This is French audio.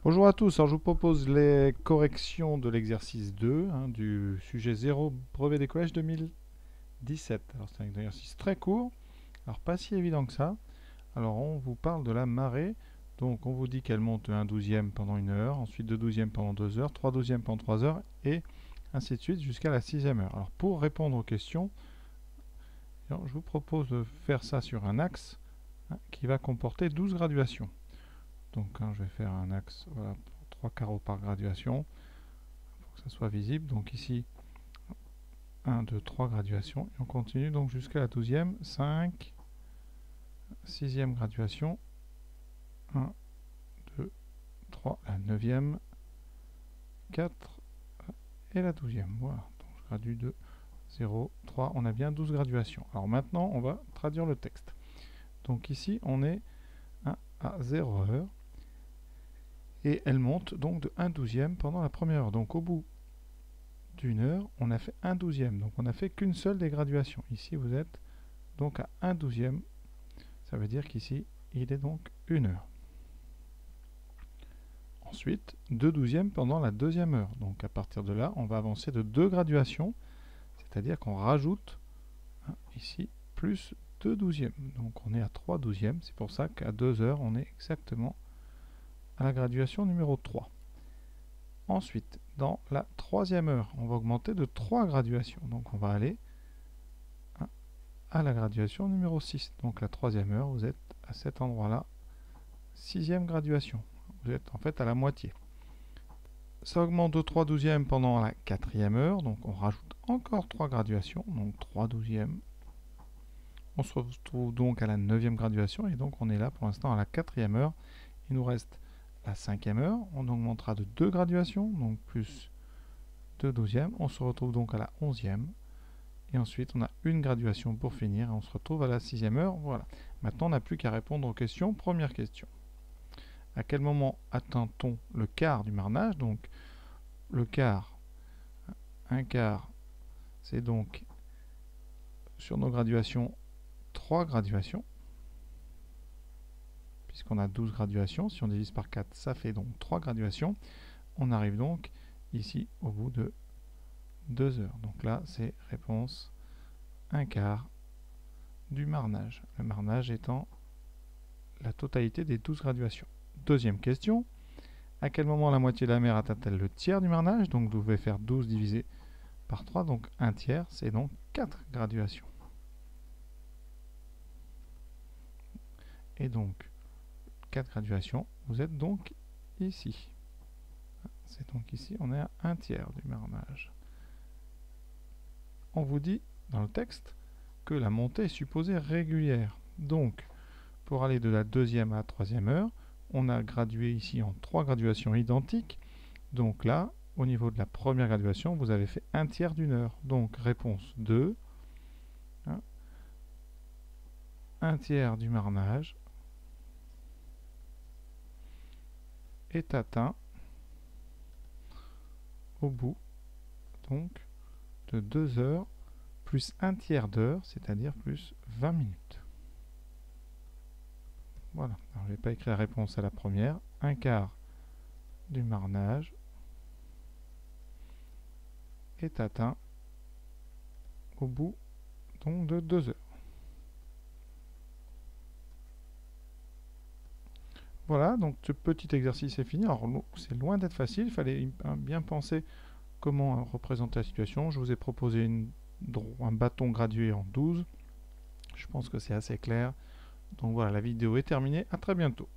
Bonjour à tous, alors je vous propose les corrections de l'exercice 2 du sujet 0 brevet des collèges 2017. Alors c'est un exercice très court, alors pas si évident que ça. Alors on vous parle de la marée, donc on vous dit qu'elle monte de 1/12e pendant 1 heure, ensuite de 12e pendant 2 heures, 3/12e pendant 3 heures et ainsi de suite jusqu'à la 6e heure. Alors pour répondre aux questions, je vous propose de faire ça sur un axe qui va comporter 12 graduations. Donc je vais faire un axe, voilà, 3 carreaux par graduation pour que ça soit visible. Donc ici 1, 2, 3 graduations et on continue donc jusqu'à la 12e, 5, 6e graduation, 1, 2, 3, la 9e, 4 et la 12e. Voilà, donc je gradue de 0, 3, on a bien 12 graduations. Alors maintenant on va traduire le texte. Donc ici on est à 0 heure et elle monte donc de 1/12e pendant la première heure. Donc au bout d'une heure, on a fait 1/12e. Donc on n'a fait qu'une seule des graduations. Ici, vous êtes donc à 1/12e. Ça veut dire qu'ici, il est donc 1 heure. Ensuite, 2/12e pendant la deuxième heure. Donc à partir de là, on va avancer de 2 graduations. C'est-à-dire qu'on rajoute ici plus 2/12e. Donc on est à 3/12e. C'est pour ça qu'à 2 heures, on est exactement à la graduation numéro 3. Ensuite, dans la troisième heure, on va augmenter de 3 graduations. Donc on va aller à la graduation numéro 6. Donc la troisième heure, vous êtes à cet endroit-là, 6e graduation. Vous êtes en fait à la moitié. Ça augmente de 3/12e pendant la 4e heure. Donc on rajoute encore 3 graduations. Donc 3/12e. On se retrouve donc à la 9e graduation. Et donc on est là pour l'instant à la 4e heure. Il nous reste la 5e heure, on augmentera de 2 graduations, donc plus 2/12e. On se retrouve donc à la 11e. Et ensuite, on a une graduation pour finir. Et on se retrouve à la 6e heure. Voilà. Maintenant, on n'a plus qu'à répondre aux questions. Première question. À quel moment atteint-on le quart du marnage? Donc, le quart, un quart, c'est donc sur nos graduations 3 graduations. Puisqu'on a 12 graduations, si on divise par 4, ça fait donc 3 graduations. On arrive donc ici au bout de 2 heures. Donc là, c'est réponse un quart du marnage. Le marnage étant la totalité des 12 graduations. Deuxième question. À quel moment la moitié de la mer atteint-elle le tiers du marnage? Donc vous devez faire 12 divisé par 3, donc un tiers, c'est donc 4 graduations. Et donc 4 graduations, vous êtes donc ici. C'est donc ici, on est à un tiers du marnage. On vous dit dans le texte que la montée est supposée régulière. Donc, pour aller de la deuxième à la troisième heure, on a gradué ici en 3 graduations identiques. Donc là, au niveau de la première graduation, vous avez fait un tiers d'une heure. Donc, réponse 2. Un tiers du marnage est atteint au bout donc de 2 heures plus un tiers d'heure, c'est-à-dire plus 20 minutes. Voilà, alors, je ne vais pas écrire la réponse à la première. Un quart du marnage est atteint au bout donc de 2 heures. Voilà, donc ce petit exercice est fini. Alors c'est loin d'être facile, il fallait bien penser comment représenter la situation. Je vous ai proposé un bâton gradué en 12. Je pense que c'est assez clair. Donc voilà, la vidéo est terminée. À très bientôt.